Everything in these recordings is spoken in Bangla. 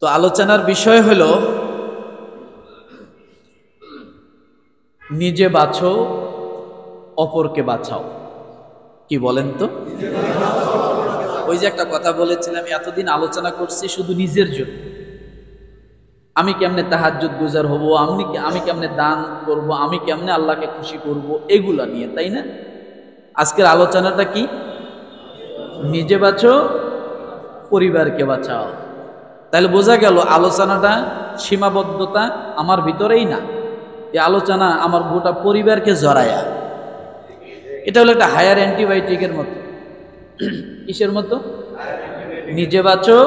তো আলোচনার বিষয় হলো নিজে বাঁচো, অপরকে বাঁচাও। কি বলেন তো? ওই যে একটা কথা বলেছিলাম, এতদিন আলোচনা করছি শুধু নিজের জন্য, আমি কেমনে তাহাজ্জুদ গুজার হব, আমি কেমনে দান করব, আমি কেমনে আল্লাহকে খুশি করব, এগুলা নিয়ে, তাই না? আজকের আলোচনাটা কি? নিজে বাঁচো, পরিবারকে বাঁচাও। তাহলে বোঝা গেল আলোচনাটা সীমাবদ্ধতা আমার ভিতরেই না, এই আলোচনা আমার গোটা পরিবারকে জড়ায়া। এটা হলো একটা হায়ার অ্যান্টিবায়োটিকের মতো। কিসের মতো? নিজে বাঁচো,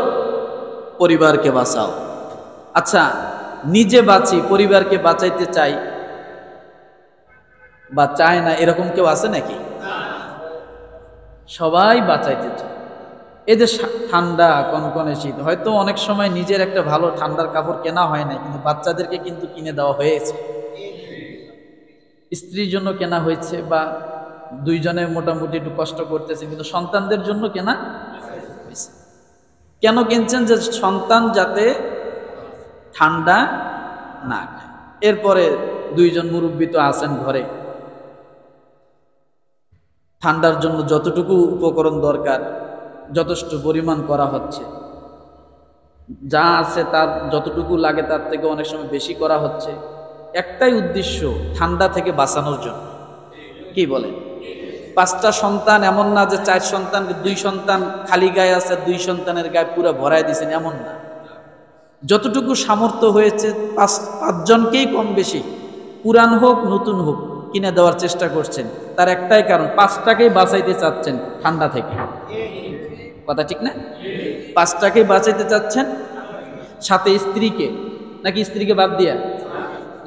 পরিবারকে বাঁচাও। আচ্ছা, নিজে বাঁচি, পরিবারকে বাঁচাইতে চাই বা চায় না, এরকম কেউ আছে নাকি? সবাই বাঁচাইতে চায়। এই যে ঠান্ডা, কনকনে শীত, হয়তো অনেক সময় নিজের একটা ভালো ঠান্ডার কাপড় কেনা হয় না, কিন্তু বাচ্চাদেরকে কিন্তু কিনে দেওয়া হয়েছে, স্ত্রীর জন্য কেনা হয়েছে, বা দুইজনে মোটামুটি একটু কষ্ট করতেছে, কিন্তু সন্তানদের জন্য কেনা হয়েছে। কেন কিনছেন? যে সন্তান যাতে ঠান্ডা না খায়। এরপরে দুইজন মুরব্বী তো আছেন ঘরে, ঠান্ডার জন্য যতটুকু উপকরণ দরকার যথেষ্ট পরিমাণ করা হচ্ছে, যা আছে তার যতটুকু লাগে তার থেকে অনেক সময় বেশি করা হচ্ছে, একটাই উদ্দেশ্য, ঠান্ডা থেকে বাঁচানোর জন্য। কি বলেন? 5টা সন্তান, এমন না যে 4 সন্তান, 2 সন্তান খালি গায়ে আছে, 2 সন্তানের গায়ে পুরো ভরায় দিয়েছেন, এমন না। যতটুকু সামর্থ্য হয়েছে 5 জনকেই কম বেশি, পুরান হোক নতুন হোক, কিনে দেওয়ার চেষ্টা করছেন। তার একটাই কারণ, 5টাকেই বাঁচাইতে চাচ্ছেন ঠান্ডা থেকে। কথা ঠিক না? 5টাকেই বাঁচাইতে চাচ্ছেন, সাথে স্ত্রীকে, নাকি স্ত্রীকে বাদ দিয়া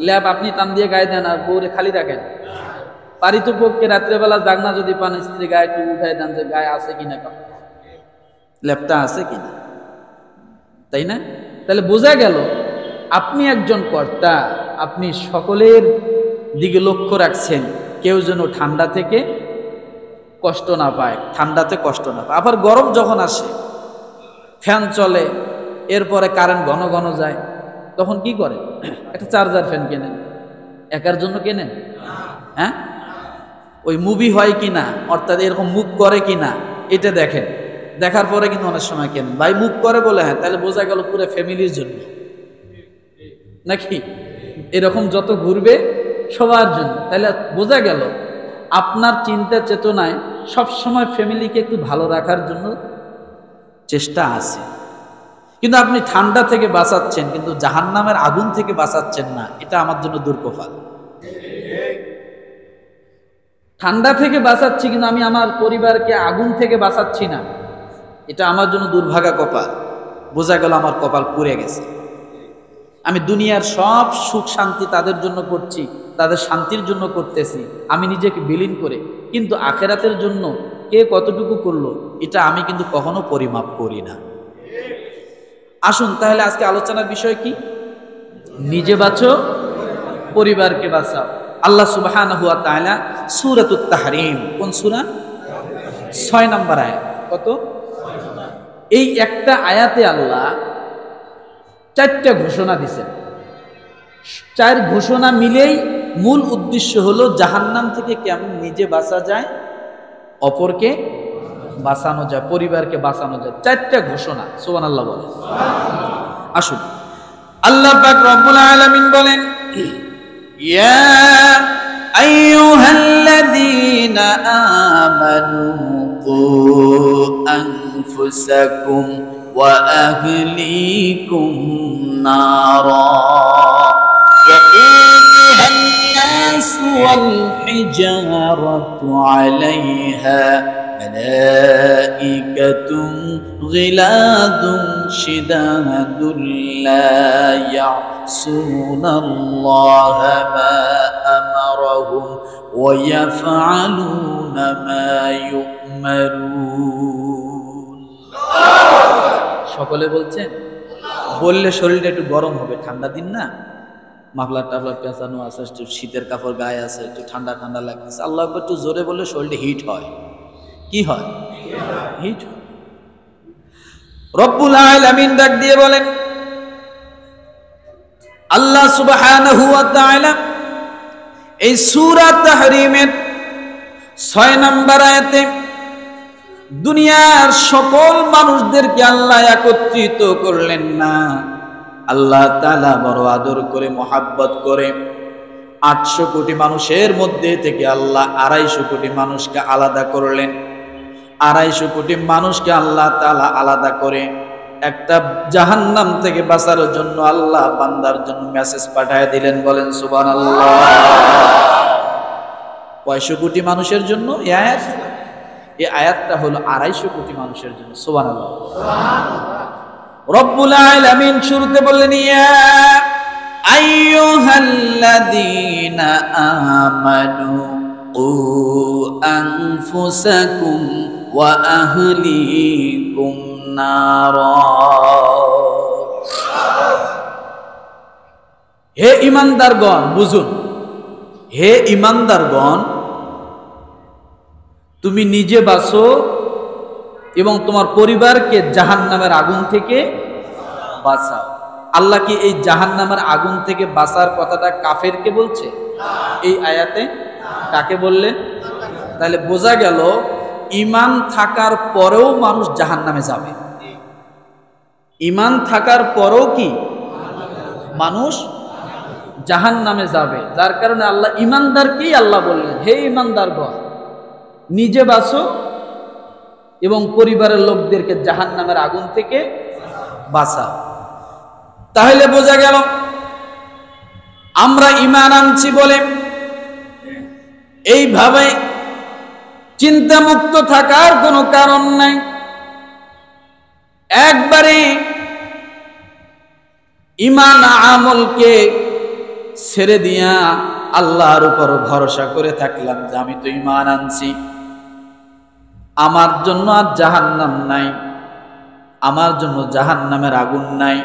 ল্যাব আপনি টান দিয়ে গায়ে দেন আর বউরে খালি রাখেন। পারিতপক্ষে রাত্রেবেলা জাগনা যদি পান, স্ত্রী গায়ে একটু উঠাই দেন যে গায়ে আছে কিনা, ল্যাবটা আছে কিনা, তাই না? তাহলে বোঝা গেল আপনি একজন কর্তা, আপনি সকলের দিকে লক্ষ্য রাখছেন, কেউ যেন ঠান্ডা থেকে কষ্ট না পায়, ঠান্ডাতে কষ্ট না পায়। আবার গরম যখন আসে, ফ্যান চলে, এরপরে কারেন্ট ঘন ঘন যায়, তখন কি করেন? একটা চার্জার ফ্যান কেনেন। একার জন্য কেনেন? হ্যাঁ, ওই মুভি হয় কিনা, অর্থাৎ এরকম মুভ করে কিনা এটা দেখেন, দেখার পরে কিন্তু অনেক সময় কেনেন। ভাই মুভ করে বলে, হ্যাঁ, তাহলে বোঝা গেল পুরো ফ্যামিলির জন্য, নাকি এরকম যত ঘুরবে সবার জন্য। তাহলে বোঝা গেল আপনার চিন্তা চেতনায় সবসময় ফ্যামিলিকে একটু ভালো রাখার জন্য চেষ্টা আছে। কিন্তু আপনি ঠান্ডা থেকে বাঁচাচ্ছেন, কিন্তু জাহান্নামের আগুন থেকে বাঁচাচ্ছেন না, এটা আমার জন্য দুর্কপাল। ঠান্ডা থেকে বাঁচাচ্ছি, কিন্তু আমি আমার পরিবারকে আগুন থেকে বাঁচাচ্ছি না, এটা আমার জন্য দুর্ভাগা কপাল। বোঝা গেল আমার কপাল পুড়ে গেছে। আমি দুনিয়ার সব সুখ শান্তি তাদের জন্য করছি, তাদের শান্তির জন্য করতেছি, আমি নিজেকে বিলীন করে, কিন্তু আখেরাতের জন্য কে কতটুকু করলো এটা আমি কিন্তু কখনো পরিমাপ করি না। আসুন তাহলে আজকে আলোচনার বিষয় কি? নিজে বাঁচো, পরিবারকে বাঁচাও। আল্লাহ সুবহানাহু ওয়া তাআলা সূরাতুত তাহরীম, কোন সূরা? 6 নম্বর আয়াত। কত? এই একটা আয়াতে আল্লাহ 4টা ঘোষণা দিছেন। 4 ঘোষণা মিলেই মূল উদ্দেশ্য হলো জাহান্নাম থেকে কেমন নিজে বাঁচা যায়, অপরকে বাঁচানো যায়, পরিবারকে বাঁচানো যায়। 4টা ঘোষণা। সুবহানাল্লাহ বলেন। আসুন, আল্লাহ পাক রব্বুল আলামিন বলেন, ইয়া আইয়ুহাল্লাযীনা আমানু কু আনফুসাকুম ওয়া আহলিকুম নারা وقودها الناس والحجارة عليها ملائكة غلاظ شداد لا يعصون الله ما أمرهم ويفعلون ما يؤمرون। সকলে বলছেন? বললে শরীরটা একটু গরম হবে, ঠান্ডা দিন না, মাফলার টাফলার পেঁচানো আছে, একটু শীতের কাপড় গায়ে আছে, একটু ঠান্ডা ঠান্ডা লাগতেছে। আল্লাহ একটু জোরে বললে শরীরটা হিট হয়। কি হয়? হিট হয়। রব্বুল আলামিন ডাক দিয়ে বলেন, আল্লাহ সুবহানাহু ওয়া তাআলা এই সূরা তাহরীমের 6 নম্বর আয়াতে দুনিয়ার সকল মানুষদেরকে আল্লাহ একত্রিত করলেন না, আল্লাহ তাআলা বড় আদর করে মোহাব্বত করে 800 কোটি মানুষের মধ্যে থেকে আল্লাহ 250 কোটি মানুষকে আলাদা করলেন। 250 কোটি মানুষকে আল্লাহ তাআলা আলাদা করে একটা জাহান্নাম থেকে বাঁচার জন্য আল্লাহ বান্দার জন্য মেসেজ পাঠিয়ে দিলেন। বলেন সুবহানাল্লাহ। কয়শো কোটি মানুষের জন্য এই আয়াত? এই আয়াতটা হলো 250 কোটি মানুষের জন্য। সুবহানাল্লাহ। রব্বুল আলামিন শুরুতে বললেন, ইয়া আইয়ুহাল্লাযীনা আমানু কু আনফুসাকুম ওয়া আহলিকুম নারা। হে ঈমানদারগণ, বুঝুন, হে ঈমানদারগণ, তুমি নিজে বাঁচো এবং তোমার পরিবারকে জাহান্নামের আগুন থেকে বাঁচাও। আল্লাহ কি এই জাহান্নামের আগুন থেকে বাঁচার কথাটা কাফেরকে বলছে এই আয়াতে? কাকে বললেন? তাহলে বোঝা গেল ঈমান থাকার পরেও মানুষ জাহান্নামে যাবে। ঈমান থাকার পরেও কি মানুষ জাহান্নামে যাবে? যার কারণে আল্লাহ ঈমানদারকেই আল্লাহ বললেন, হে ঈমানদারগণ, নিজে বাঁচো এবং পরিবারের লোকদেরকে জাহান্নামের আগুন থেকে বাঁচাও। তাহলে বোঝা গেল আমরা ঈমান আনছি বলে এইভাবে চিন্তামুক্ত থাকার কোনো কারণ নাই। একবারে ঈমান আমলকে ছেড়ে দিয়া আল্লাহর উপর ভরসা করে থাকলাম যে আমি তো ঈমান আনছি, আমার জন্য আর জাহান্নাম নাই, আমার জন্য জাহান্নামের আগুন নাই,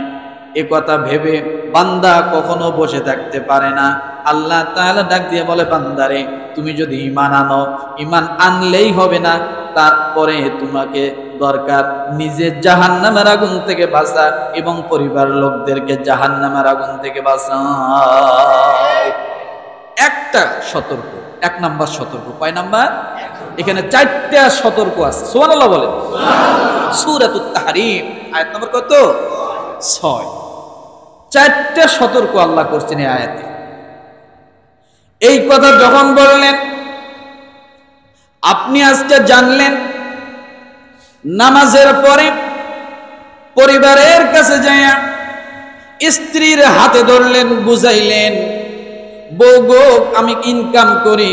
এ কথা ভেবে বান্দা কখনো বসে থাকতে পারে না। আল্লাহ তাআলা ডাক দিয়ে বলে, বান্দারে তুমি যদি ঈমান আনো, ঈমান আনলেই হবে না, তারপরে তোমাকে দরকার নিজে জাহান্নামের আগুন থেকে বাঁচা এবং পরিবার লোকদেরকে জাহান্নামের আগুন থেকে বাঁচাও। একটা সতর্ক, 1 নাম্বার সতর্ক। কয় নাম্বার? এখানে 4টা সতর্ক আছে। সুবহানাল্লাহ বলে। সূরাতুত তাহরীম আয়াত নম্বর কত? 6। 4টা সতর্ক আল্লাহ করছেন এই আয়াতে। এই কথা যখন বললেন, আপনি আজকে জানলেন নামাজের পরে পরিবারের কাছে যাইয়া স্ত্রীর হাতে ধরলেন, বুঝাইলেন, বউ গো আমি ইনকাম করি,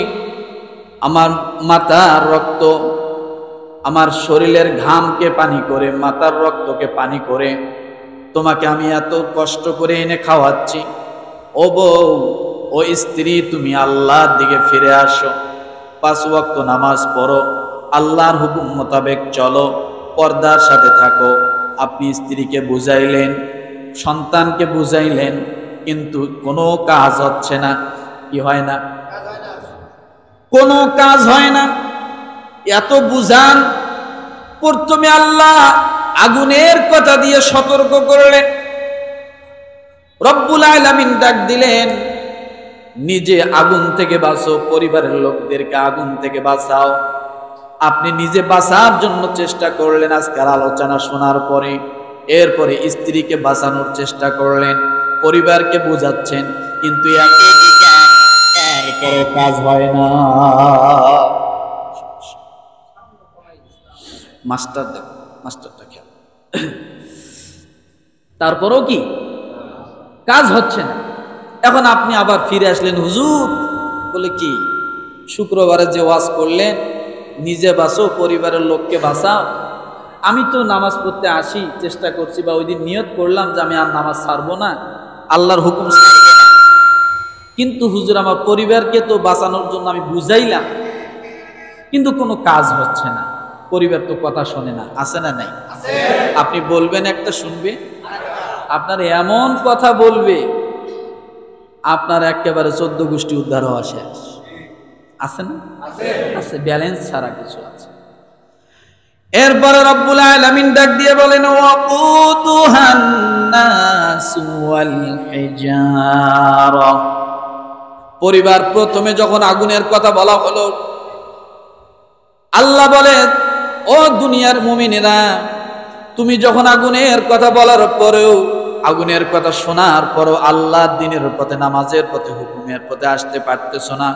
আমার মাথার রক্ত, আমার শরীরের ঘামকে পানি করে, মাথার রক্তকে পানি করে তোমাকে আমি এত কষ্ট করে এনে খাওয়াচ্ছি। ও বউ, ও স্ত্রী, তুমি আল্লাহর দিকে ফিরে আসো, 5 ওয়াক্ত নামাজ পড়ো, আল্লাহর হুকুম মোতাবেক চলো, পর্দার সাথে থাকো। আপনি স্ত্রীকে বুঝাইলেন, সন্তানকে বুঝাইলেন, কিন্তু কোনো কাজ হচ্ছে না। কি হয় না? কোনো কাজ হয় না। এত বুঝান, প্রথমে আল্লাহ আগুনের কথা দিয়ে সতর্ক করলেন। রব্বুল আলামিন ডাক দিলেন, নিজে আগুন থেকে বাঁচো, পরিবারের লোকদেরকে আগুন থেকে বাঁচাও। আপনি নিজে বাঁচার জন্য চেষ্টা করলেন আজকের আলোচনা শোনার পরে, এরপরে স্ত্রীকে বাঁচানোর চেষ্টা করলেন, পরিবারকে বোঝাচ্ছেন, কিন্তু এরপরে কাজ হয় না। মাস্টার দেখো, মাস্টারটা খেয়াল। তারপরেও কি কাজ হচ্ছে না। এখন আপনি আবার ফিরে আসলেন, হুজুর বলে কি শুক্রবারে যে ওয়াজ করলেন, নিজে বাঁচো পরিবারের লোককে বাঁচাও, আমি তো নামাজ পড়তে আসি, চেষ্টা করছি, বা ওই দিন নিয়ত করলাম যে আমি আর নামাজ ছাড়বো না, আল্লাহর হুকুম ছাড়বো না, কিন্তু হুজুর আমার পরিবারকে তো বাঁচানোর জন্য আমি বুঝাইলাম, কিন্তু কোনো কাজ হচ্ছে না, পরিবার তো কথা শোনে না। আছে না নাই? আপনি বলবেন একটা, শুনবে, আপনার এমন কথা বলবে আপনার একেবারে 14 গোষ্ঠী উদ্ধার হওয়া শেষ। আছে না? আছে, ব্যালেন্স ছাড়া কিছু আছে। এরপরে রব্বুল আলামিন ডাক দিয়ে বলেন, ওয়াকুতুহান নাসু والحجارة। পরিবার প্রথমে যখন আগুনের কথা বলা হলো, আল্লাহ বলে, ও দুনিয়ার মুমিনেরা, তুমি যখন আগুনের কথা বলার পরেও, আগুনের কথা শোনার পরও আল্লাহর দ্বীনের পথে, নামাজের পথে, হুকুমের পথে আসতে পারতেছো না,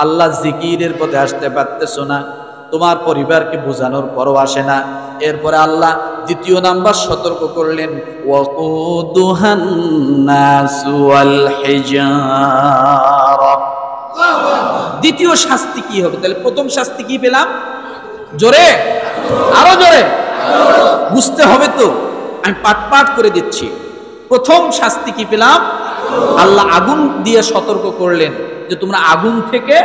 আল্লাহ জিকিরের পথে আসতে পারতেছো না, তোমার পরিবারকে বোঝানোর পরও আসে না। এরপরে আল্লাহ দ্বিতীয় নাম্বার সতর্ক করলেন, ওয়াকুদুহান নাসু ওয়াল হিজারা। দ্বিতীয় শাস্তি কি হবে? তাহলে প্রথম শাস্তি কি পেলাম? জোরে, আরো জোরে বুঝতে হবে তো, আমি পাট পাট করে দিচ্ছি। প্রথম শাস্তি কি পেলাম? আল্লাহ আগুন দিয়ে সতর্ক করলেন যে তোমরা আগুন থেকে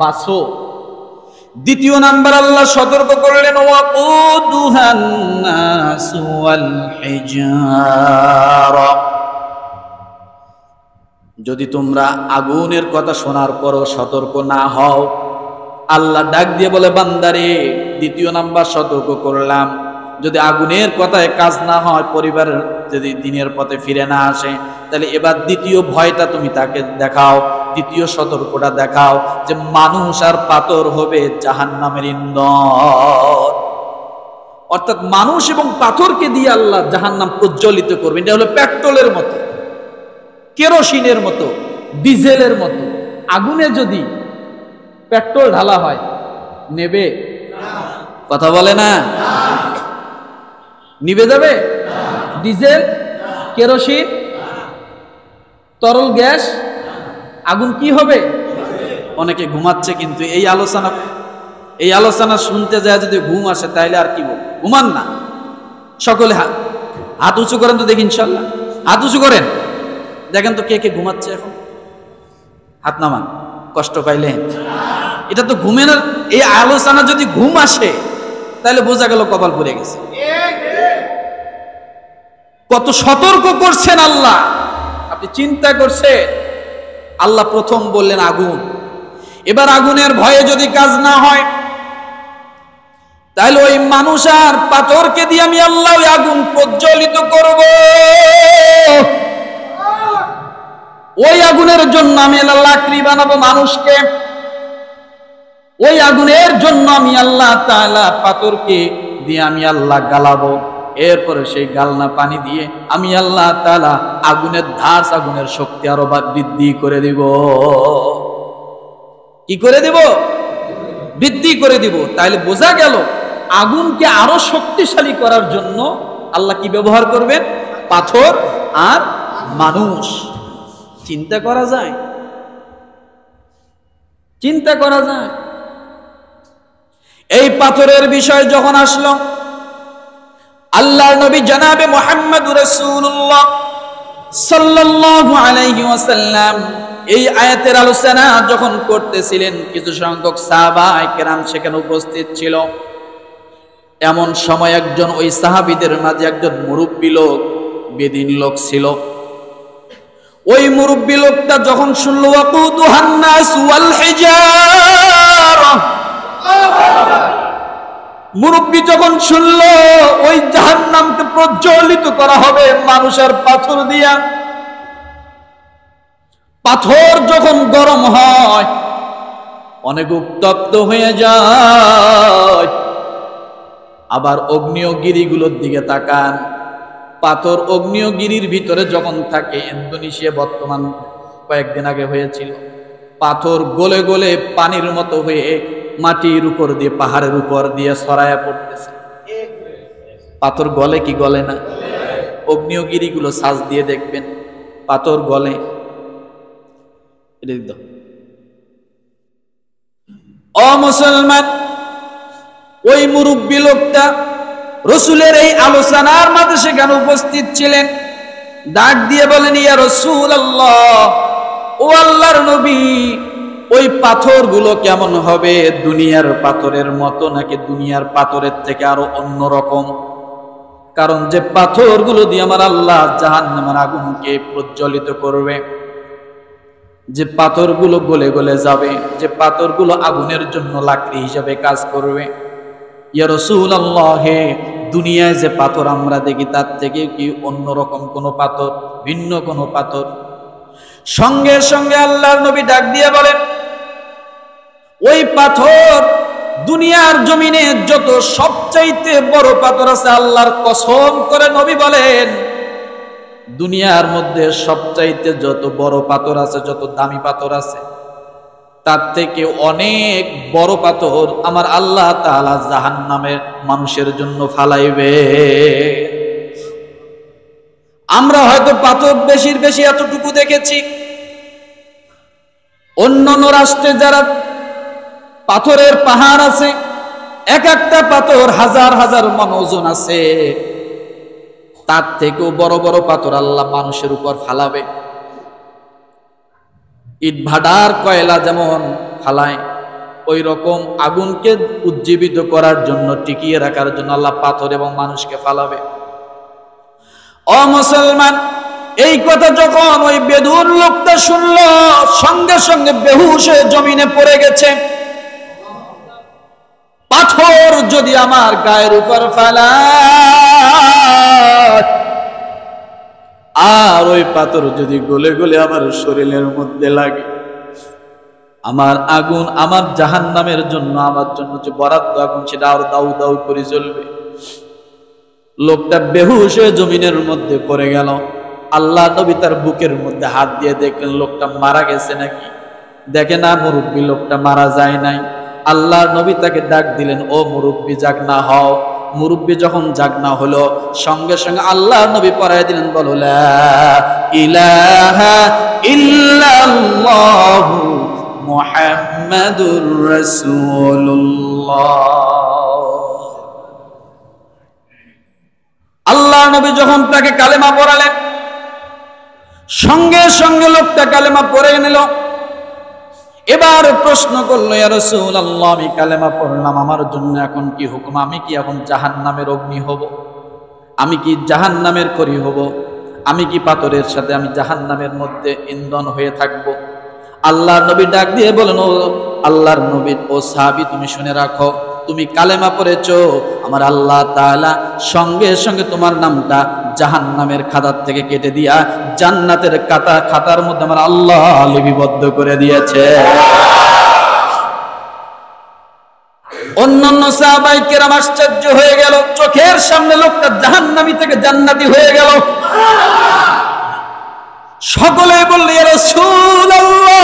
বাঁচো। দ্বিতীয় নাম্বার আল্লাহ সতর্ক করলেন, ওয়াকুদুহান নাসু ওয়াল হিজারা। যদি তোমরা আগুনের কথা শোনার পরও সতর্ক না হও, আল্লাহ ডাক দিয়ে বলে, বান্দারে দ্বিতীয় নাম্বার সতর্ক করলাম, যদি আগুনের কথায় কাজ না হয়, পরিবার যদি দ্বীনের পথে ফিরে না আসে, তাহলে এবার দ্বিতীয় ভয়টা তুমি তাকে দেখাও, দ্বিতীয় সতর্কটা দেখাও যে মানুষ আর পাথর হবে জাহান্নামের ইন্ধন। অর্থাৎ মানুষ এবং পাথরকে দিয়ে আল্লাহ জাহান্নাম প্রজ্বলিত করবে। এটা হলো পেট্রোলের মতো, কেরোসিনের মতো, ডিজেলের মতো। আগুনে যদি পেট্রোল ঢালা হয়, নেবে? কথা বলে না, নিভে যাবে? ডিজেল, কেরোসিন, তরল গ্যাস, আগুন কি হবে? অনেকে ঘুমাচ্ছে, কিন্তু এই আলোচনা শুনতে যায় যদি ঘুম আসে, তাইলে আর কি বল, ঘুমান না। সকলে হাত উঁচু করেন তো দেখি, ইনশাল্লাহ হাত উঁচু করেন, দেখেন তো কে কে ঘুমাচ্ছে এখন। হাত নামান, কষ্ট পাইলে। এটা তো ঘুমের, এই আলোচনা যদি ঘুম আসে তাহলে বোঝা গেল কপাল পড়ে গেছে। কত সতর্ক করছেন আল্লাহ, আপনি চিন্তা করছেন? আল্লাহ প্রথম বললেন আগুন, এবার আগুনের ভয়ে যদি কাজ না হয়, তাহলে ওই মানুষ আর পাথরকে দিয়ে আমি আল্লাহ ওই আগুন প্রজ্বলিত করব। ওই আগুনের জন্য আমি আল্লাহ লাকড়ি বানাবো মানুষকে, ওই আগুনের জন্য আমি আল্লাহ তাআলা পাথরকে দিয়ে আমি আল্লাহ গালাবো। এরপরে সেই গালনা পানি দিয়ে আমি আল্লাহ তাআলা আগুনের ধাস, আগুনের শক্তি আরো বৃদ্ধি করে দিব। কি করে দিব? বৃদ্ধি করে দিব। তাইলে বোঝা গেল আগুনকে আরো শক্তিশালী করার জন্য আল্লাহ কি ব্যবহার করবেন? পাথর আর মানুষ। চিন্তা করা যায়? চিন্তা করা যায়? এই পাথরের বিষয় যখন আসলো, আল্লাহর নবী জনাবে মুহাম্মদুর রাসূলুল্লাহ সাল্লাল্লাহু আলাইহি ওয়াসাল্লাম এই আয়াতের আলোচনা যখন করতেছিলেন, কিছু সংখ্যক সাহাবায়ে কেরাম সেখানে উপস্থিত ছিল। এমন সময় একজন, ওই সাহাবীদের মাঝে একজন মুরব্বী লোক, বেদিন লোক ছিল। ওই মুরব্বী লোকটা যখন শুনলো ওয়াকুদুহান নাস ওয়াল হিজারা, মুরব্বী যখন শুনলো ওই জাহান্নামকে প্রজ্বলিত করা হবে মানুষের পাথর দিয়া, পাথর যখন গরম হয় অনেক উত্তপ্ত হয়ে যায়। আবার অগ্নিয়গিরিগুলোর দিকে তাকান, পাথর অগ্নিয়গিরির ভিতরে যখন থাকে, ইন্দোনেশিয়া বর্তমান কয়েকদিন আগে হয়েছিল, পাথর গলে গলে পানির মতো হয়ে মাটির উপর দিয়ে, পাহাড়ের উপর দিয়ে ছড়ায়া পড়তেছে। পাথর গলে কি গলে না? অগ্নিয়গিরিগুলো সাজ দিয়ে দেখবেন, পাথর গলে। ও মুসলমান, ওই মুরব্বী লোকটা রসুলের এই আলোচনার মাঝে সেখানে উপস্থিত ছিলেন। ডাক দিয়ে বলেন, ইয়া রাসূলুল্লাহ, ও আল্লাহর নবী, ওই পাথরগুলো কেমন হবে? দুনিয়ার পাথরের মতো নাকি দুনিয়ার পাথরের থেকে আরো অন্যরকম? কারণ যে পাথরগুলো দিয়ে আমার আল্লাহ জাহান্নামের আগুনকে প্রজ্বলিত করবে, যে পাথরগুলো গলে গলে যাবে, যে পাথরগুলো আগুনের জন্য লাকড়ি হিসেবে কাজ করবে, ইয়া রাসূলুল্লাহ, দুনিয়ায় যে পাথর আমরা দেখি তার থেকে কি অন্যরকম কোনো পাথর, ভিন্ন কোনো পাথর? সঙ্গে সঙ্গে আল্লাহর নবী ডাক দিয়ে বলেন, ওই পাথর দুনিয়ার জমিনে যত সবচাইতে বড় পাথর আছে, আল্লাহর কসম করে নবী বলেন, দুনিয়ার মধ্যে সবচাইতে যত বড় পাথর আছে, যত দামি পাথর আছে, তার থেকে অনেক বড় পাথর আমার আল্লাহ তাআলা জাহান্নামে মানুষের জন্য ফালাইবে। আমরা হয়তো পাথর বেশির বেশি এতটুকু দেখেছি, অন্যান্য রাষ্ট্রে যারা পাথরের পাহাড় আছে, এক একটা পাথর হাজার হাজার মণ ওজন আছে, তার থেকেও বড় বড় পাথর আল্লাহ মানুষের উপর ফালাবে। ইট ভাটার কয়লা যেমন ফালায়, ওই রকম আগুনকে উজ্জীবিত করার জন্য, টিকিয়ে রাখার জন্য আল্লাহ পাথর এবং মানুষকে ফালাবে। ও মুসলমান, এই কথা যখন ওই বেদুর লোকটা শুনল, সঙ্গে সঙ্গে বেহুশ হয়ে জমিনে পড়ে গেছে। পাথর যদি আমার গায়ের উপর ফেলায়, আর ওই পাথর যদি গলে গলে আমার শরীরের মধ্যে লাগে, আমার আগুন, আমার জাহান্নামের জন্য, আমার জন্য যে বরাদ্দ আগুন, সেটা আর দাউ দাউ করে জ্বলবে। লোকটা বেহুশ হয়ে জমিনের মধ্যে পড়ে গেল। আল্লাহ নবী তার বুকের মধ্যে হাত দিয়ে দেখলেন লোকটা মারা গেছে নাকি। দেখে না, মুরব্বী, লোকটা মারা যায় নাই। আল্লাহ নবী তাকে ডাক দিলেন, ও মুরব্বী, জাগনা হও। মুরব্বী যখন জাগনা হলো, সঙ্গে সঙ্গে আল্লাহ নবী পড়ায় দিলেন, বলো লা ইলাহা ইল্লাল্লাহু মুহাম্মাদুর রাসূলুল্লাহ। আল্লাহ নবী যখন তাকে কালেমা পড়ালেন, সঙ্গে সঙ্গে লোকটা কালেমা পড়ে নিল। এবার প্রশ্ন করলো, ইয়া রাসূলুল্লাহ, আমি কালেমা পড়লাম, আমার জন্য এখন কি হুকুম? আমি কি এখন জাহান্নামের অগ্নি হব? আমি কি জাহান্নামের খড়ি হব? আমি কি পাথরের সাথে আমি জাহান্নামের মধ্যে ইন্ধন হয়ে থাকব? আল্লাহ নবী ডাক দিয়ে বলেন, ও আল্লাহর নবী, ও সাহাবী, তুমি শুনে রাখো, তুমি কালেমা পড়েছো, আমার আল্লাহ তাআলা সঙ্গে সঙ্গে তোমার নামটা জাহান্নামের খাতার থেকে কেটে দিয়া জান্নাতের খাতার মধ্যে আমার আল্লাহ লিপিবদ্ধ করে দিয়েছে। অন্যান্য সাহাবায়ে কেরাম আশ্চর্য হয়ে গেল, চোখের সামনে লোকটা জাহান্নামী থেকে জান্নাতি হয়ে গেল। সকলে বলল, ইয়া রাসূলুল্লাহ,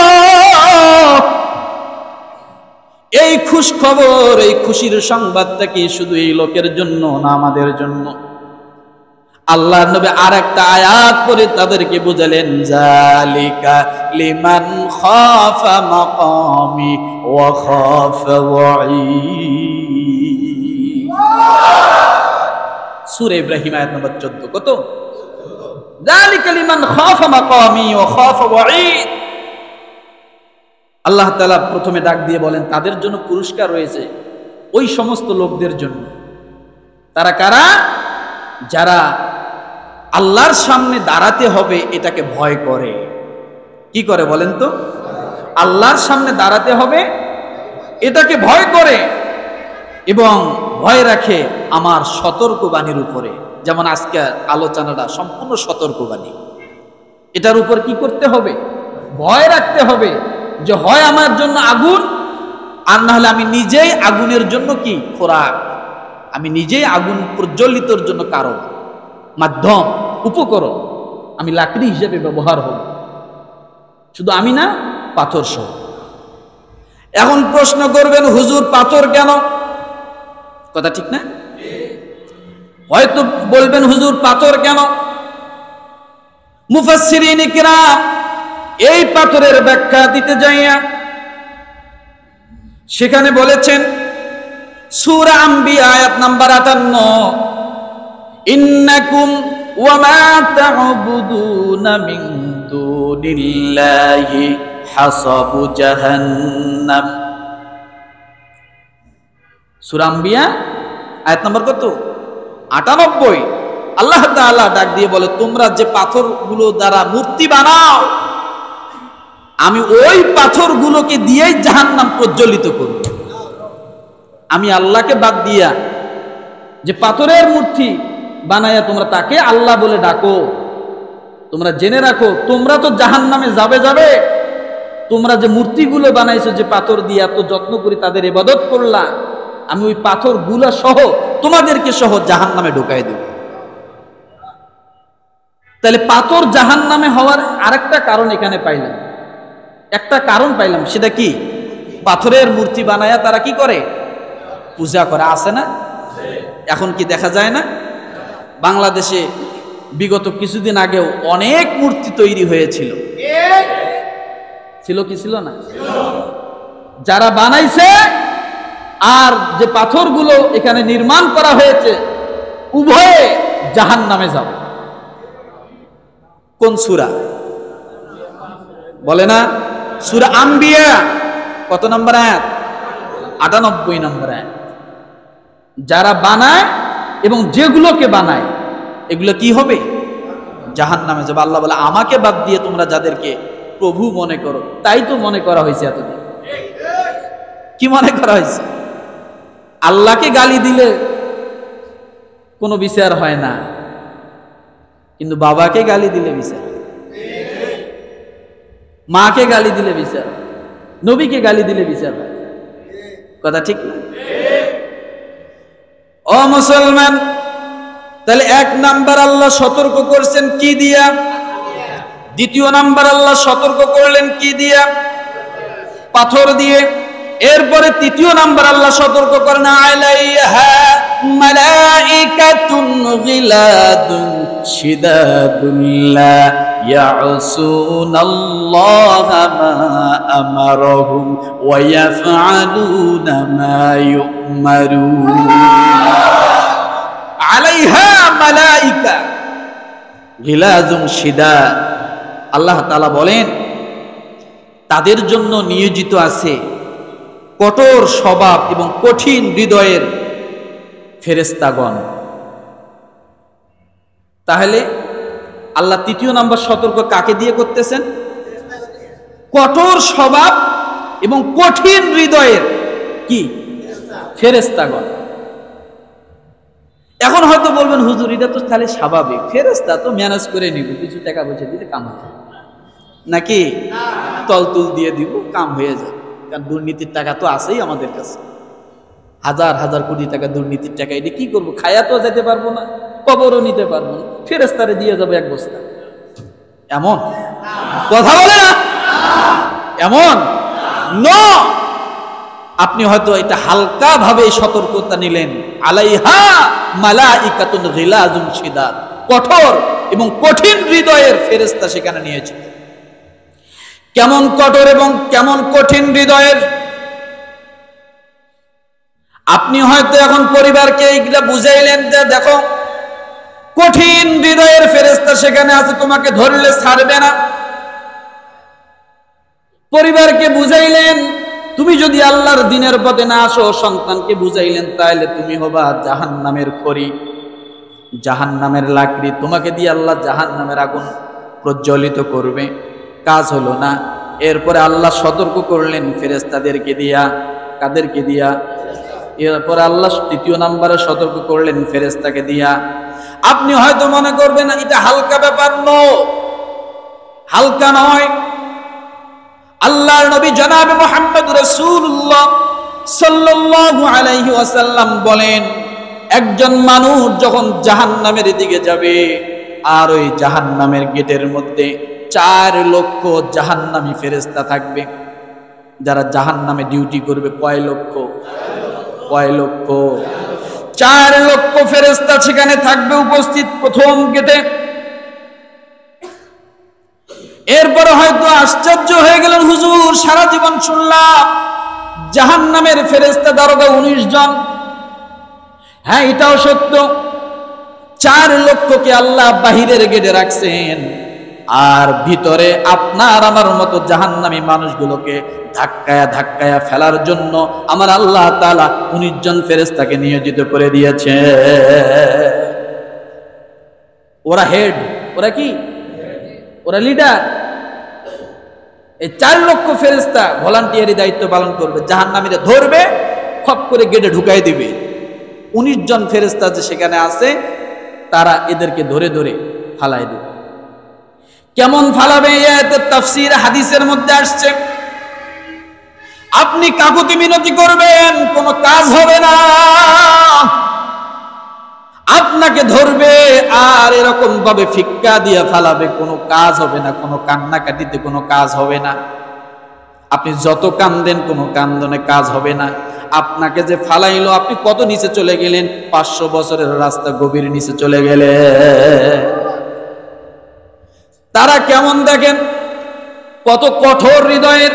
এই খুশ খবর, এই খুশির সংবাদটা কি শুধু এই লোকের জন্য না আমাদের জন্য? আল্লাহর নবী আরেকটা আয়াত পড়ে তাদেরকে বুঝালেন, যালিকা লিমান খাফা মাকামি ওয়া খাফা ওয়াঈদ। সূরা ইব্রাহিম আয়াত নম্বর 14। কত? যালিকা লিমান খাফা মাকামি ওয়া খাফা ওয়াঈদ। আল্লাহ তাআলা প্রথমে ডাক দিয়ে বলেন, তাদের জন্য পুরস্কার রয়েছে, ওই সমস্ত লোকদের জন্য। তারা কারা? যারা আল্লাহর সামনে দাঁড়াতে হবে এটাকে ভয় করে। কি করে বলেন তো? আল্লাহর সামনে দাঁড়াতে হবে এটাকে ভয় করে এবং ভয় রাখে আমার সতর্কবাণীর উপরে। যেমন আজকের আলোচনাটা সম্পূর্ণ সতর্কবাণী। এটার উপর কি করতে হবে? ভয় রাখতে হবে যে হয় আমার জন্য আগুন, আর না হলে আমি নিজেই আগুনের জন্য কি খোরাক, আমি নিজেই আগুন প্রজ্বলিতর জন্য কারণ, মাধ্যম, উপকরণ, আমি লাকড়ি হিসেবে ব্যবহার হব। শুধু আমি না, পাথর সহ। এখন প্রশ্ন করবেন, হুজুর পাথর কেন? কথা ঠিক না? হয়তো বলবেন, হুজুর পাথর কেন? মুফাসসিরিন কিরাম এই পাথরের ব্যাখ্যা দিতে যাইয়া সেখানে বলেছেন, সূরা আম্বিয়া আয়াত নাম্বার 58, ইন্নাকুম ওয়া মা তা'বুদুনা মিন দুনিল্লাহি হাসাবু জাহান্নাম। সূরা আম্বিয়া আয়াত নাম্বার কত? 98। আল্লাহ তাআলা ডাক দিয়ে বলে, তোমরা যে পাথরগুলো দ্বারা মূর্তি বানাও, আমি ওই পাথরগুলোকে দিয়েই জাহান্নাম প্রজ্বলিত করব। আমি আল্লাহকে বাদ দিয়া যে পাথরের মূর্তি বানায়া তোমরা তাকে আল্লাহ বলে ডাকো, তোমরা জেনে রাখো তোমরা তো জাহান্নামে যাবে। তোমরা যে মূর্তিগুলো বানাইছো, যে পাথর দিয়ে এত যত্ন করে তাদের ইবাদত করলা, আমি ওই পাথরগুলো সহ তোমাদেরকে সহ জাহান্নামে ঢুকাই দেব। তাহলে পাথর জাহান্নামে হওয়ার আরেকটা কারণ এখানে পাইলাম, একটা কারণ পাইলাম, সেটা কি? পাথরের মূর্তি বানায়া তারা কি করে? পূজা করে। আছে না? এখন কি দেখা যায় না? বাংলাদেশে বিগত কিছুদিন আগেও অনেক মূর্তি তৈরি হয়েছিল, ছিল কি ছিল না? যারা বানাইছে আর যে পাথরগুলো এখানে নির্মাণ করা হয়েছে, উভয়ে জাহান্নামে যাবে। কোন সূরা বলে না? সূরা আম্বিয়া কত নম্বর আয়াত? 98 নম্বর আয়াত। যারা বানায় এবং যেগুলোকে বানায় এগুলো কি হবে? জাহান্নামে যাবে। আল্লাহ বলে আমাকে বাদ দিয়ে তোমরা যাদেরকে প্রভু মনে করো, তাই তো মনে করা হয়েছে এতদিন। কি মনে করা হয়েছে? আল্লাহকে গালি দিলে কোনো বিচার হয় না, কিন্তু বাবাকে গালি দিলে বিচার, মাকে গালি দিলে বিচার, নবীকে গালি দিলে বিচার হয়। কথা ঠিক না? ও মুসলমান, তাহলে এক নাম্বার আল্লাহ সতর্ক করছেন কি দিয়া? দ্বিতীয় নাম্বার আল্লাহ সতর্ক করলেন কি দিয়া? পাথর দিয়ে। এরপরে তৃতীয় নাম্বার আল্লাহ সতর্ক করেন আলাইহা মালাইকাতুন গিলাদুন শিদাদুন লা ইয়াসুনাল্লাহা মা আমারহুম ওয়া ইয়াফআলুনা মা ইউমারুন। আলাইহা মালাইকা গিলাজুন শিদাদ। আল্লাহ তাআলা বলেন তাদের জন্য নিয়োজিত আছে কঠোর স্বভাব এবং কঠিন হৃদয়ের ফেরেশতাগণ। তাহলে আল্লাহ তৃতীয় নাম্বার সতর্ক কাকে দিয়ে করতেছেন? কঠোর স্বভাব এবং কঠিন হৃদয়ের কি? ফেরেশতাগণ। এখন হয়তো বলবেন হুজুর এটা তো তাহলে স্বাভাবিক, ফেরেশতা তো ম্যানেজ করে নিব, কিছু টাকা পয়সা দিলে কাম হবে নাকি? তলতুল দিয়ে দিব, কাম হয়ে যাবে। কারণ দুর্নীতির টাকা তো আছেই আমাদের কাছে, হাজার হাজার কোটি টাকা দুর্নীতির টাকা। এটা কি করবো? খায়া তো যেতে পারবো না, কবরও নিতে পারবো না, ফেরেশতারে দিয়ে যাবো এক বস্তা। এমন কথা বলে না? এমন ন। আপনি হয়তো এটা হালকা ভাবে সতর্কতা নিলেন। আলাইহা মালাইকাতুন গিলাজুন শিদাদ, কঠোর এবং কঠিন হৃদয়ের ফেরেশতা সেখানে নিয়েছে। কেমন কঠোর এবং কেমন কঠিন হৃদয়ের? আপনি হয়তো এখন পরিবারকে এইগুলা বুঝাইলেন যে দেখো কঠিন হৃদয়ের ফেরেশতা সেখানে আছে, তোমাকে ধরলে ছাড়বে না। পরিবারকে বুঝাইলেন তুমি যদি আল্লাহর দ্বীনের পথে না আসো, সন্তানকে বুঝাইলেন তাহলে তুমি হবা জাহান্নামের খড়ি, জাহান্নামের লাকড়ি, তোমাকে দিয়ে আল্লাহ জাহান্নামের আগুন প্রজ্বলিত করবে। কাজ হলো না। এরপরে আল্লাহ সতর্ক করলেন ফেরেশতাদেরকে দিয়া। কাদেরকে দিয়া? এরপরে আল্লাহ তৃতীয় নাম্বারে সতর্ক করলেন ফেরেশতাকে দিয়া। আপনি হয়তো মনে করবেন এটা হালকা ব্যাপার। হালকা নয়। আল্লাহর নবী জনাবে মুহাম্মদ রাসূলুল্লাহ সাল্লাল্লাহু আলাইহি ওয়াসাল্লাম বলেন একজন মানুষ যখন জাহান্নামের দিকে যাবে আর ওই জাহান্নামের গেটের মধ্যে 4 লক্ষ জাহান্নামী ফেরেশতা থাকবে যারা জাহান্নামে ডিউটি করবে। কয় লক্ষ? 4 লক্ষ ফেরেশতা সেখানে থাকবে উপস্থিত প্রথম গেটে। এরপরে হয়তো আশ্চর্য হয়ে গেলেন, হুজুর সারা জীবন শুনলাম জাহান্নামের ফেরেশতা দারোগা 19 জন। হ্যাঁ, এটাও সত্য। 4 লক্ষকে আল্লাহ বাহিরের গেটে রাখছেন আর ভিতরে আপনার আমার মতো জাহান্নামী মানুষগুলোকে ধাক্কায়া ফেলার জন্য আমার আল্লাহ তাআলা 19 জন ফেরেশতাকে নিয়োজিত করে দিয়েছে। ওরা হেড, ওরা কি? ওরা লিডার। এই 4 লক্ষ ফেরেশতা ভলান্টিয়ারি দায়িত্ব পালন করবে। জাহান্নামীরা ধরবে, খপ করে গেটে ঢুকাই দিবে। 19 জন ফেরেশতা যে সেখানে আছে, তারা এদেরকে ধরে ধরে ফালাই দেবে। কেমন ফালাবে? এর তাফসীর হাদিসের মধ্যে আসছে, আপনি কাকুতি মিনতি করবেন, কোনো কাজ হবে না, আপনাকে ধরবে আর এরকম ভাবে ফিক্কা দিয়ে ফালাবে, কোনো কাজ হবে না, কোনো কান্নাকাটিতে কোনো কাজ হবে না। আপনি যত কান্দেন কোনো কান্দনে কাজ হবে না। আপনাকে যে ফালাইলো, আপনি কত নিচে চলে গেলেন? 500 বছরের রাস্তা গভীর নিচে চলে গেলেন। তারা কেমন দেখেন, কত কঠোর হৃদয়ের।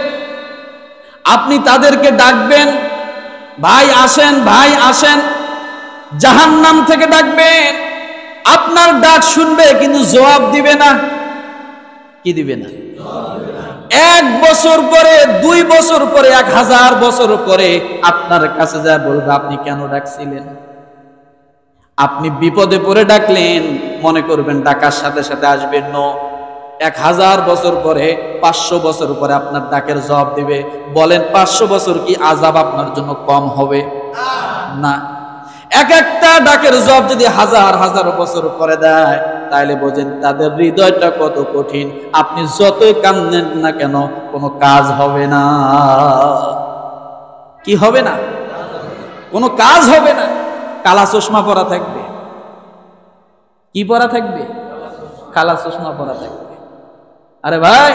আপনি তাদেরকে ডাকবেন, ভাই আসেন, ভাই আসেন, জাহান্নাম থেকে ডাকবেন, আপনার ডাক শুনবে কিন্তু জবাব দিবে না। কি দিবে না? 1 বছর পরে, 2 বছর পরে, 1000 বছর পরে আপনার কাছে যা বলবে, আপনি কেন ডাকছিলেন? আপনি বিপদে পড়ে ডাকলেন, মনে করবেন ডাকার সাথে সাথে আসবেন। 1000 বছর পরে, 500 বছর পরে আপনার ডাকের জবাব দিবে। বলেন 500 বছর কি আযাব আপনার জন্য কম হবে? না। এক একটা ডাকের জবাব যদি 1000 বছর পরে দেয়, তাহলে বোঝেন তাদের হৃদয়টা কত কঠিন। আপনি যতই কান্দেন না কেন, কোনো কাজ হবে না। কি হবে না? কোনো কাজ হবে না। কালা চশমা পরা থাকবে। কি পরা থাকবে? কালা চশমা পরা থাকবে। আরে ভাই,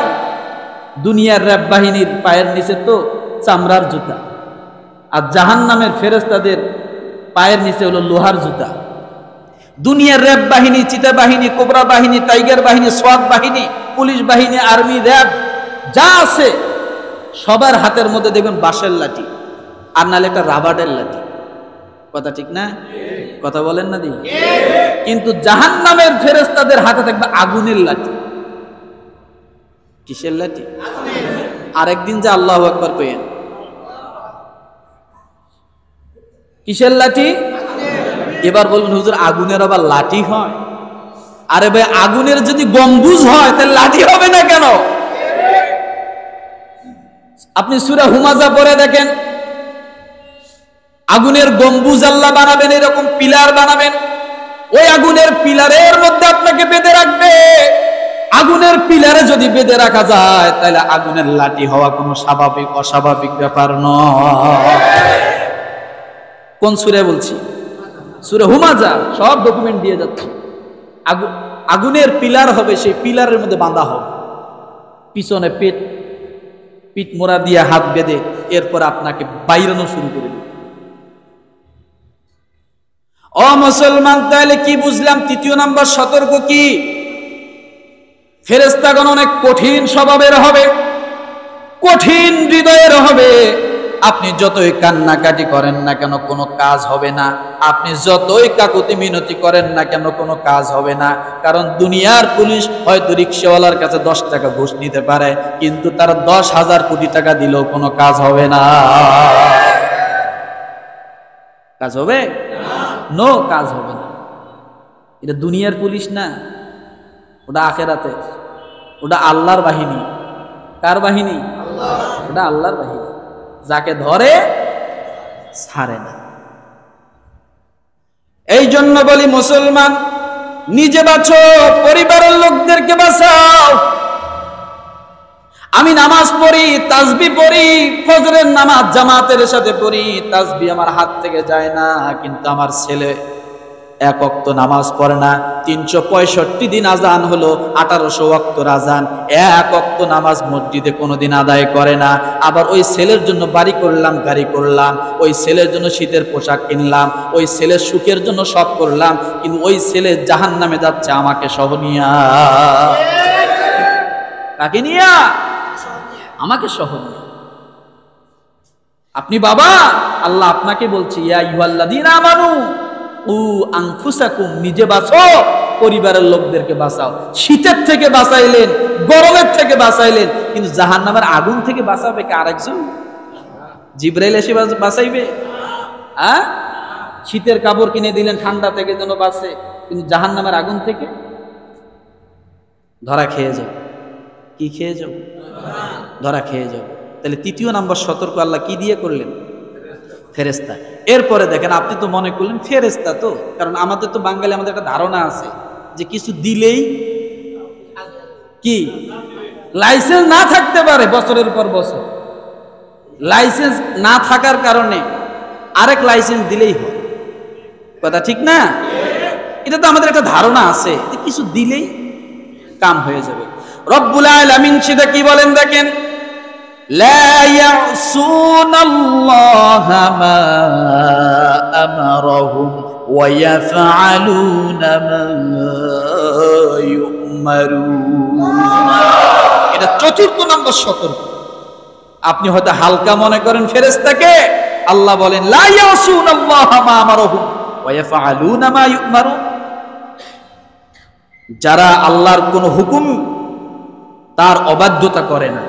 দুনিয়ার র‍্যাব বাহিনীর পায়ের নিচে তো চামড়ার জুতা, আর জাহান্নামের ফেরেশতাদের পায়ের নিচে হলো লোহার জুতা। দুনিয়ার র‍্যাব বাহিনী, চিতা বাহিনী, কোবরা বাহিনী, টাইগার বাহিনী, সোয়াত বাহিনী, পুলিশ বাহিনী, আর্মি, র‍্যাব যা আছে সবার হাতের মধ্যে দেখবেন বাঁশের লাঠি, আর নাহলে একটা রাবারের লাঠি। কথা ঠিক না? কথা বলেন না দি? কিন্তু জাহান্নামের ফেরেশতাদের হাতে থাকবে আগুনের লাঠি। কিসের লাঠি? আরেকদিন যে আল্লাহু আকবার কইেন। কিসের লাঠি? এবার বলুন হুজুর, আগুনের আবার লাঠি হয়? আরে ভাই, আগুনের যদি গম্বুজ হয় তাহলে লাঠি হবে না কেন? আপনি সূরা হুমাযা পড়ে দেখেন, আগুনের গম্বুজ আল্লাহ বানাবেন, এরকম পিলার বানাবেন, ওই আগুনের পিলারের মধ্যে আপনাকে বেঁধে রাখবে। আগুনের পিলারে যদি বেঁধে রাখা যায়, তাহলে আগুনের লাঠি হওয়া কোনো স্বাভাবিক অস্বাভাবিক ব্যাপার নয়। কোন সূরা বলছি? সূরা হুমাযা। সব ডকুমেন্ট দিয়ে যাচ্ছে। আগুনের পিলার হবে, সেই পিলারের মধ্যে বাঁধা হবে, পিছনে পিঠ মোড়া দিয়ে হাত বেঁধে, এরপর আপনাকে বাইরানো শুরু করে দেবে। ও মুসলমান, তাহলে কি বুঝলাম? 3 নম্বর সতর্ক কি? ফেরেশতাগণ অনেক কঠিন স্বভাবের হবে, কঠিন হৃদয়ের হবে। আপনি যতই কান্নাকাটি করেন না কেন, কোনো কাজ হবে না। আপনি যতই কাকুতি মিনতি করেন না কেন, কোনো কাজ হবে না। কারণ দুনিয়ার পুলিশ হয়তো রিকশাওয়ালার কাছে 10 টাকা ঘুষ নিতে পারে, কিন্তু তার 10,000 কোটি টাকা দিলেও কোনো কাজ হবে না। কাজ হবে না, কাজ হবে না। এটা দুনিয়ার পুলিশ না, ওটা আখেরাতে, ওটা আল্লাহর বাহিনী। কার বাহিনী? ওটা আল্লাহর বাহিনী। যাকে ধরে ছাড়ে না। এই জন্য বলি, মুসলমান নিজে বাঁচো, পরিবারের লোকদেরকে বাঁচাও। আমি নামাজ পড়ি, তাসবিহ পড়ি, ফজরের নামাজ জামাতের সাথে পড়ি, তাসবিহ আমার হাত থেকে যায় না, কিন্তু আমার ছেলে 1 ওয়াক্ত নামাজ পড়ে না। 365 দিন আজান হলো, 1800 ওয়াক্তর আজান, 1 ওয়াক্ত নামাজ মসজিদে কোনোদিন আদায় করে না। আবার ওই ছেলের জন্য বাড়ি করলাম, গাড়ি করলাম, ওই ছেলের জন্য শীতের পোশাক কিনলাম, ওই ছেলের সুখের জন্য সব করলাম, কিন্তু ওই ছেলে জাহান্নামে যাচ্ছে আমাকে সহ নিয়া। কাকে নিয়া? আমাকে সহ নিয়া। আপনি বাবা, আল্লাহ আপনাকে বলছি, ইয়া আইয়ুহাল্লাযীনা আমানু উ আনফুসাকুম, নিজে বাঁচো, পরিবারের লোকদেরকে বাঁচাও। শীতের থেকে বাঁচাইলেন, গরমের থেকে বাঁচাইলেন, কিন্তু জাহান্নামের আগুন থেকে বাঁচাবে কে? আরেকজন? জিবরাইল এসে বাঁচাইবে? শীতের কাপড় কিনে দিলেন ঠান্ডা থেকে যেন বাঁচে, কিন্তু জাহান্নামের আগুন থেকে ধরা খেয়ে যাও। কি খেয়ে যাও? ধরা খেয়ে যাও। তাহলে 3 নম্বর সতর্ক আল্লাহ কি দিয়ে করলেন? ফেরেশতা। এরপরে দেখেন, আপনি তো মনে করলেন ফেরেশতা, তো কারণ আমাদের তো বাঙালি, আমাদের একটা ধারণা আছে যে কিছু দিলেই কি লাইসেন্স না থাকতে পারে, বছরের পর বছর লাইসেন্স না থাকার কারণে আরেক লাইসেন্স দিলেই হয়। কথা ঠিক না? এটা তো আমাদের একটা ধারণা আছে যে কিছু দিলেই কাম হয়ে যাবে। রব্বুল আলামিন সেটা কি বলেন দেখেন, লা ইয়াসুনাল্লাহা মা আমারহুম ওয়া ইয়াফআলুনা মা ইউমারুন। এটা চতুর্থ নম্বর সতর্ক। আপনি হয়তো হালকা মনে করেন ফেরেশতাকে, আল্লাহ বলেন লা ইয়াসুনাল্লাহা মা আমারহুম ওয়া ইয়াফআলুনা মা ইউমারুন। যারা আল্লাহর কোন হুকুম তার অবাধ্যতা করে না,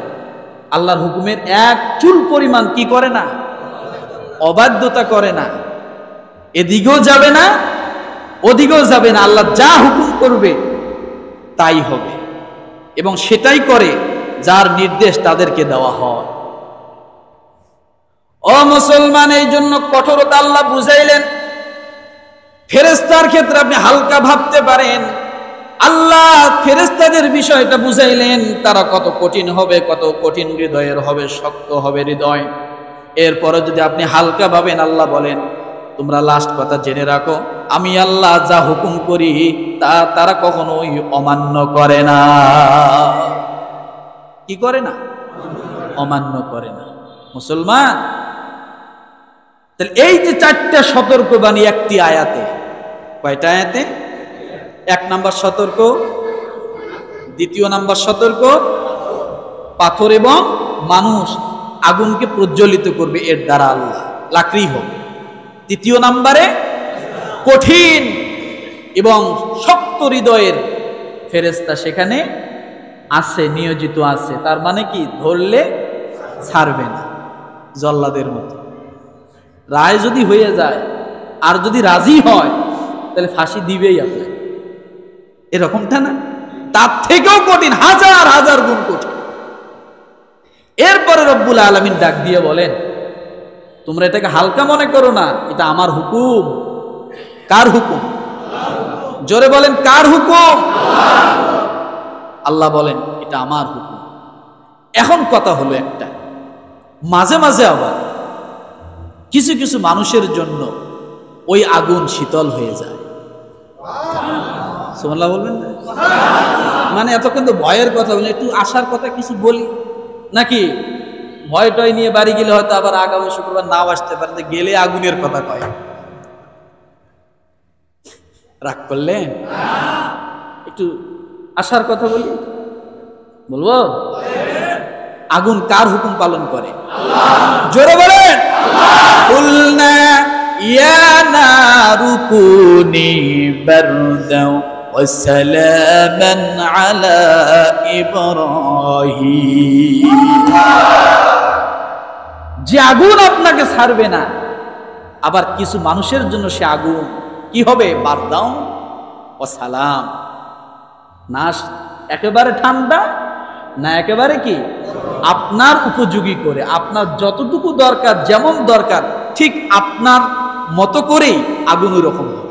আল্লাহর হুকুমের এক চুল পরিমাণ কি করে না, অবাধ্যতা করে না, এদিকেও যাবে না ওদিকেও যাবে না, আল্লাহ যা হুকুম করবে তাই হবে, এবং সেটাই করে যার নির্দেশ তাদেরকে দেওয়া হয়। ও মুসলমান, এই জন্য কঠোরতা আল্লাহ বুঝাইলেন। ফেরেশতার ক্ষেত্রে আপনি হালকা ভাবতে পারেন, আল্লাহ ফেরেশতাদের বিষয়টা বুঝাইলেন, তারা কত কঠিন হবে, কত কঠিন হৃদয়ের হবে, শক্ত হবে হৃদয়। এরপরে যদি আপনি হালকা ভাবেন, আল্লাহ বলেন তোমরা লাস্ট কথা জেনে রাখো, আমি আল্লাহ যা হুকুম করি তা তারা কখনোই অমান্য করে না। কি করে না? অমান্য করে না। মুসলমান, তাহলে এই যে চারটা সতর্কবাণী একটি আয়াতে, কয়টা আয়াতে? এক নাম্বার সতর্ক, দ্বিতীয় নাম্বার সতর্ক পাথর এবং মানুষ আগুনকে প্রজ্বলিত করবে, এর দ্বারা আল্লাহ লাকড়ি হবে। তৃতীয় নাম্বারে কঠিন এবং শক্ত হৃদয়ের ফেরেশতা সেখানে আছে, নিয়োজিত আছে। তার মানে কি, ধরলে ছাড়বে না, জল্লাদের মতো। রায় যদি হয়ে যায় আর যদি রাজি হয় তাহলে ফাঁসি দিবেই আপনি, এরকমটা না? তার থেকেও কঠিন, হাজার হাজার গুণ কঠিন। এরপরে রব্বুল আলামিন ডাক দিয়ে বলেন, তোমরা এটাকে হালকা মনে করো না, এটা আমার হুকুম। কার হুকুম? জোরে বলেন, কার হুকুম? আল্লাহ বলেন এটা আমার হুকুম। এখন কথা হলো একটা, মাঝে মাঝে আবার কিছু কিছু মানুষের জন্য ওই আগুন শীতল হয়ে যায়। সুবহানাল্লাহ বলবেন না? মানে এতক্ষণ তো ভয়ের কথা বলি, একটু আশার কথা কিছু বলি নাকি? ভয় টয় নিয়ে বাড়ি গেলে হয়তো আবার আগামী শুক্রবার নাও আসতে পারে, গেলে আগুনের কথা কয়। রাগ করলেন? একটু আশার কথা বলি, বলবো? আগুন কার হুকুম পালন করে? জোরে বলেন, কুলনা ইয়া নারু কুনি বারদাও ওয়া সালামান আলা ইব্রাহিম। যে আগুন আপনাকে ছাড়বে না, আবার কিছু মানুষের জন্য সে আগুন কি হবে? বারদাও ওয়া সালাম, না একেবারে ঠান্ডা না একেবারে কি আপনার উপযোগী করে, আপনার যতটুকু দরকার, যেমন দরকার ঠিক আপনার মতো করেই আগুন ওই রকম হবে।